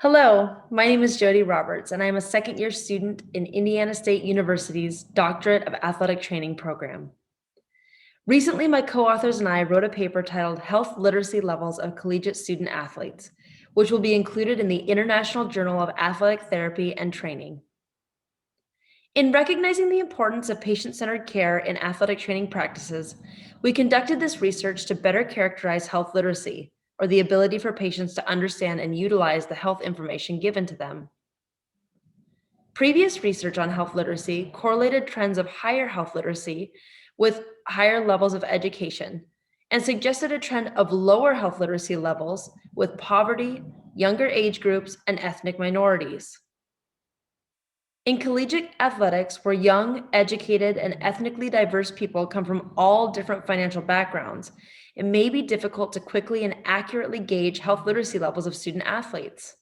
Hello, my name is Jody Roberts, and I am a second-year student in Indiana State University's Doctorate of Athletic Training program. Recently, my co-authors and I wrote a paper titled Health Literacy Levels of Collegiate Student Athletes, which will be included in the International Journal of Athletic Therapy and Training. In recognizing the importance of patient-centered care in athletic training practices, we conducted this research to better characterize health literacy, or the ability for patients to understand and utilize the health information given to them. Previous research on health literacy correlated trends of higher health literacy with higher levels of education and suggested a trend of lower health literacy levels with poverty, younger age groups, and ethnic minorities. In collegiate athletics, where young, educated, and ethnically diverse people come from all different financial backgrounds, it may be difficult to quickly and accurately gauge health literacy levels of student athletes.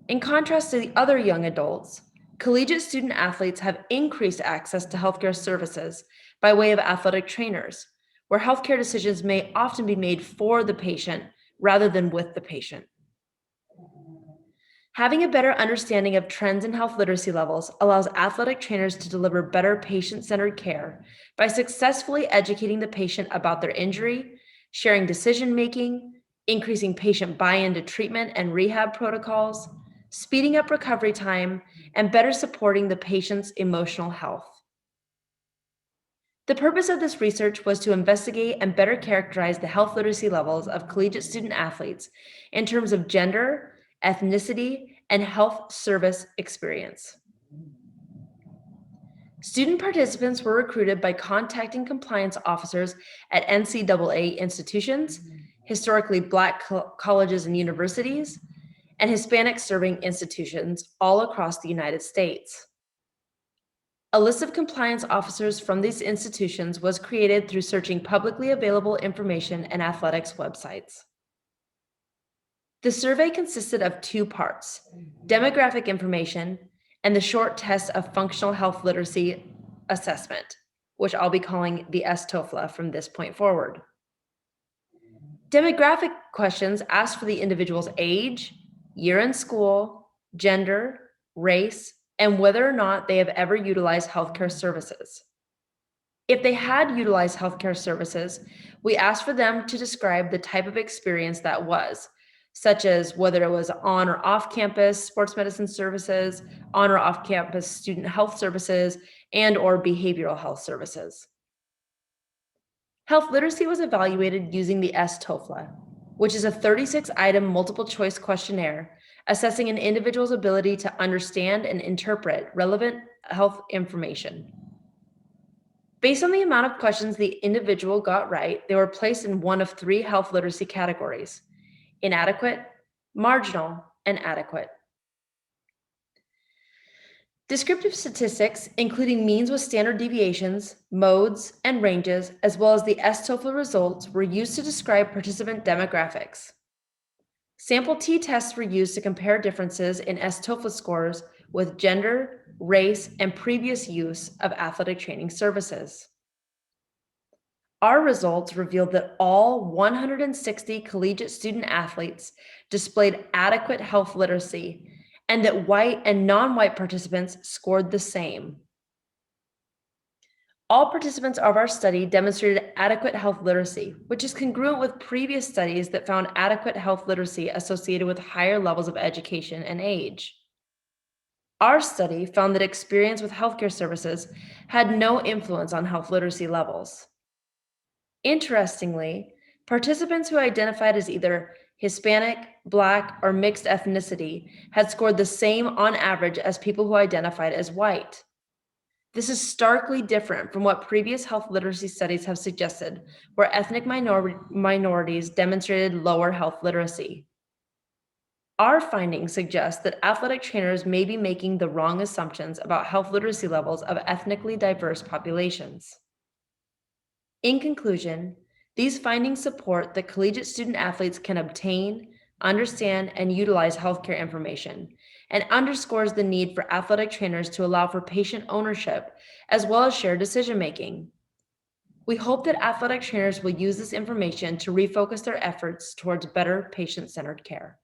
In contrast to the other young adults, collegiate student athletes have increased access to healthcare services by way of athletic trainers, where healthcare decisions may often be made for the patient rather than with the patient. Having a better understanding of trends in health literacy levels allows athletic trainers to deliver better patient-centered care by successfully educating the patient about their injury, sharing decision-making, increasing patient buy-in to treatment and rehab protocols, speeding up recovery time, and better supporting the patient's emotional health. The purpose of this research was to investigate and better characterize the health literacy levels of collegiate student athletes in terms of gender, ethnicity, and health service experience. Student participants were recruited by contacting compliance officers at NCAA institutions, historically Black colleges and universities, and Hispanic serving institutions all across the United States. A list of compliance officers from these institutions was created through searching publicly available information and athletics websites. The survey consisted of two parts: demographic information and the short test of functional health literacy assessment, which I'll be calling the STOFLA from this point forward. Demographic questions asked for the individual's age, year in school, gender, race, and whether or not they have ever utilized healthcare services. If they had utilized healthcare services, we asked for them to describe the type of experience that was, such as whether it was on or off campus sports medicine services, on or off campus student health services, and or behavioral health services. Health literacy was evaluated using the STOFLA, which is a 36-item multiple choice questionnaire assessing an individual's ability to understand and interpret relevant health information. Based on the amount of questions the individual got right, they were placed in one of three health literacy categories: inadequate, marginal, and adequate. Descriptive statistics, including means with standard deviations, modes, and ranges, as well as the STOFLA results, were used to describe participant demographics. Sample t-tests were used to compare differences in STOFLA scores with gender, race, and previous use of athletic training services. Our results revealed that all 160 collegiate student athletes displayed adequate health literacy, and that white and non-white participants scored the same. All participants of our study demonstrated adequate health literacy, which is congruent with previous studies that found adequate health literacy associated with higher levels of education and age. Our study found that experience with healthcare services had no influence on health literacy levels. Interestingly, participants who identified as either Hispanic, Black, or mixed ethnicity had scored the same on average as people who identified as white. This is starkly different from what previous health literacy studies have suggested, where ethnic minorities demonstrated lower health literacy. Our findings suggest that athletic trainers may be making the wrong assumptions about health literacy levels of ethnically diverse populations. In conclusion, these findings support that collegiate student athletes can obtain, understand, and utilize healthcare information, and underscores the need for athletic trainers to allow for patient ownership as well as shared decision-making. We hope that athletic trainers will use this information to refocus their efforts towards better patient-centered care.